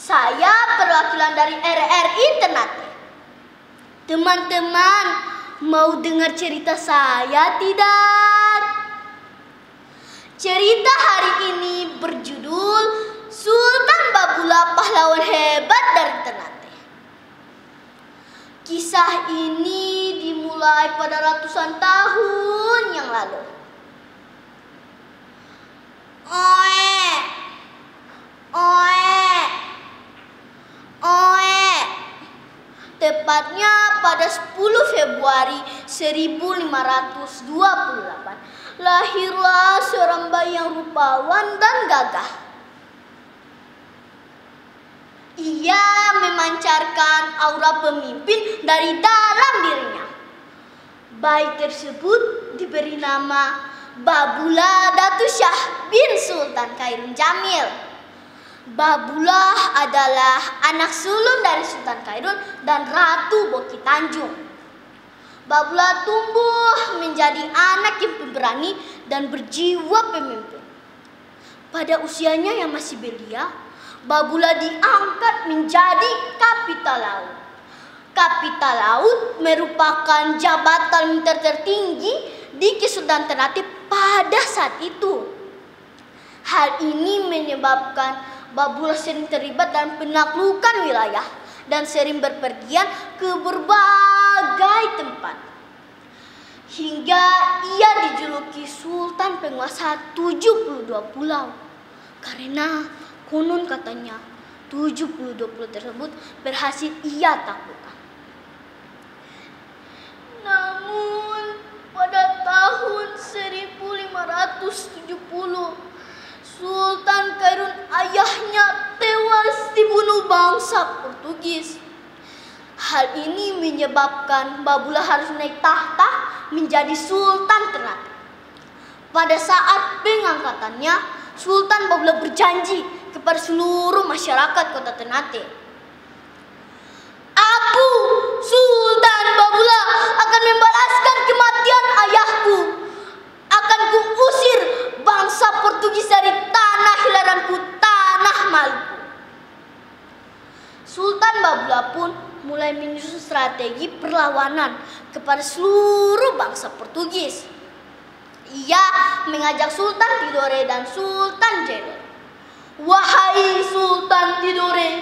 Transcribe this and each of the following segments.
Saya perwakilan dari RRI Ternate. Teman-teman, mau dengar cerita saya tidak? Cerita hari ini berjudul Sultan Babula, pahlawan hebat dari Ternate. Kisah ini dimulai pada ratusan tahun yang lalu. Oe, oe, oe. Tepatnya pada 10 Februari 1528, lahirlah seorang bayi yang rupawan dan gagah. Ia memancarkan aura pemimpin dari dalam dirinya. Bayi tersebut diberi nama Babula Datu Syah bin Sultan Khairun Jamil. Babula adalah anak sulung dari Sultan Khairun dan Ratu Boki Tanjung. Babula tumbuh menjadi anak yang pemberani dan berjiwa pemimpin. Pada usianya yang masih belia, Babula diangkat menjadi Kapita Laut. Kapita Laut merupakan jabatan militer tertinggi di Kesultanan Ternate pada saat itu. Hal ini menyebabkan Babula sering terlibat dalam penaklukan wilayah dan sering berpergian ke berbagai tempat. Hingga ia dijuluki Sultan penguasa 72 pulau. Karena konon katanya 72 pulau tersebut berhasil ia taklukkan. Namun pada tahun 1570, Sultan Khairun ayahnya tewas dibunuh bangsa Portugis. Hal ini menyebabkan Babula harus naik tahta menjadi Sultan Ternate. Pada saat pengangkatannya, Sultan Babula berjanji kepada seluruh masyarakat kota Ternate, "Aku, Sultan Babula, akan membalaskan kematian ayahku. Akan kuusir bangsa Portugis dari tanah kelahiranku, tanah Maluku." Sultan Babula pun mulai menyusun strategi perlawanan kepada seluruh bangsa Portugis. Ia mengajak Sultan Tidore dan Sultan Jailolo. "Wahai Sultan Tidore,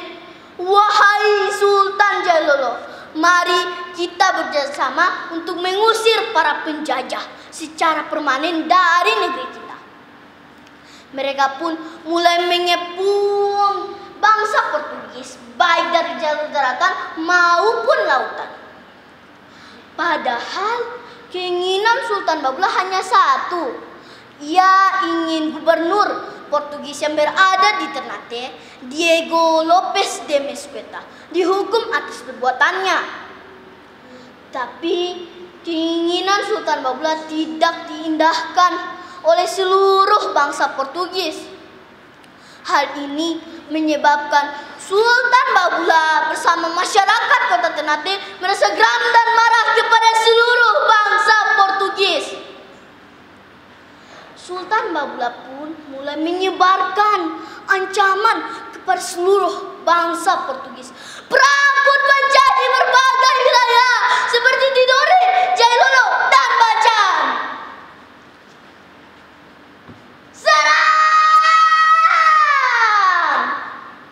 wahai Sultan Jailolo, mari kita bekerjasama untuk mengusir para penjajah secara permanen dari negeri kita." Mereka pun mulai mengepung bangsa Portugis, baik dari jalur daratan maupun lautan. Padahal keinginan Sultan Babula hanya satu. Ia ingin gubernur Portugis yang berada di Ternate, Diego Lopes de Mesquita, dihukum atas perbuatannya. Tapi keinginan Sultan Babula tidak diindahkan oleh seluruh bangsa Portugis. Hal ini menyebabkan Sultan Babula bersama masyarakat kota Ternate merasa geram dan marah kepada seluruh bangsa Portugis. Sultan Babula pun mulai menyebarkan ancaman kepada seluruh bangsa Portugis. Perang pun menjadi berbagai wilayah seperti Tidore, Jailolo, dan Bacan. Serang!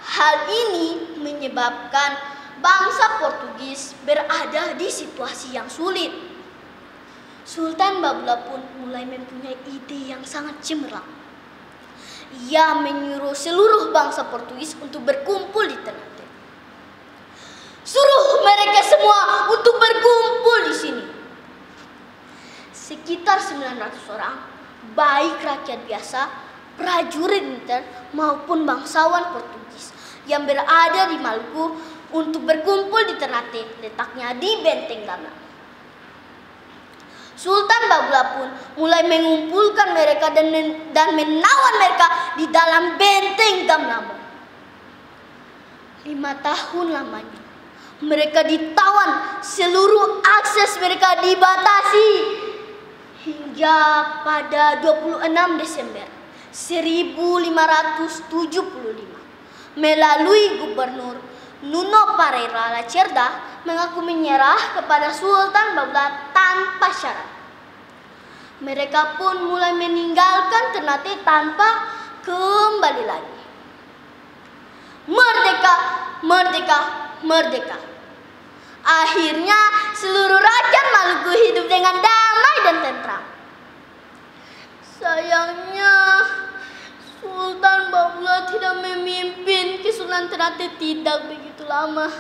Hal ini menyebabkan bangsa Portugis berada di situasi yang sulit. Sultan Babula pun mulai mempunyai ide yang sangat cemerlang. Ia menyuruh seluruh bangsa Portugis untuk berkumpul di Ternate. "Suruh mereka semua untuk berkumpul di sini." Sekitar 900 orang, baik rakyat biasa, prajurit militer maupun bangsawan Portugis yang berada di Maluku untuk berkumpul di Ternate, letaknya di Benteng Gamlang. Sultan Babula pun mulai mengumpulkan mereka dan menawan mereka di dalam Benteng Gamlang. 5 tahun lamanya mereka ditawan, seluruh akses mereka dibatasi, hingga pada 26 Desember 1575 melalui Gubernur Nuno Pereira Lacerda mengaku menyerah kepada Sultan Babulah tanpa syarat. Mereka pun mulai meninggalkan Ternate tanpa kembali lagi. Merdeka, merdeka, merdeka. Akhirnya seluruh rakyat Maluku hidup dengan damai dan tentram. Sayangnya Sultan Babulah tidak memimpin Kesultanan Ternate tidak begitu lama,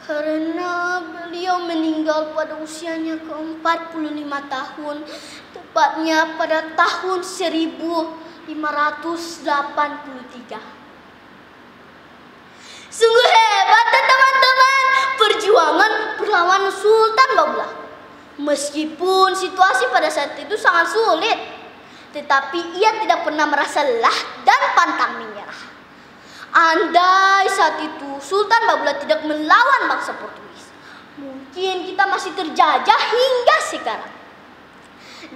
karena beliau meninggal pada usianya ke-45 tahun, tepatnya pada tahun 1583. Sungguh hebat teman-teman perjuangan perlawanan Sultan Babulah. Meskipun situasi pada saat itu sangat sulit, tetapi ia tidak pernah merasa lelah dan pantang menyerah. Andai saat itu Sultan Babulah tidak melawan bangsa Portugis, mungkin kita masih terjajah hingga sekarang.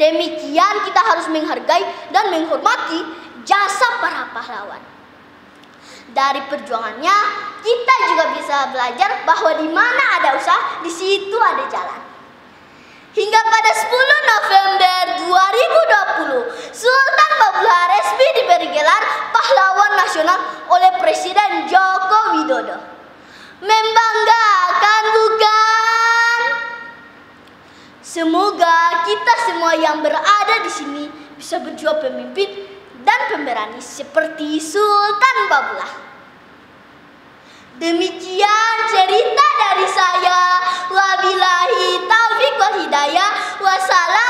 Demikian kita harus menghargai dan menghormati jasa para pahlawan. Dari perjuangannya, kita juga bisa belajar bahwa di mana ada usaha, di situ ada jalan. Hingga pada 10 November 2020, Sultan Babulah resmi diberi gelar pahlawan nasional oleh Presiden Joko Widodo. Membanggakan, bukan? Semoga kita semua yang berada di sini bisa berjuang pemimpin dan pemberani seperti Sultan Babulah. Demikian cerita dari saya. Wabillahi taufiq wal hidayah. Wassalam.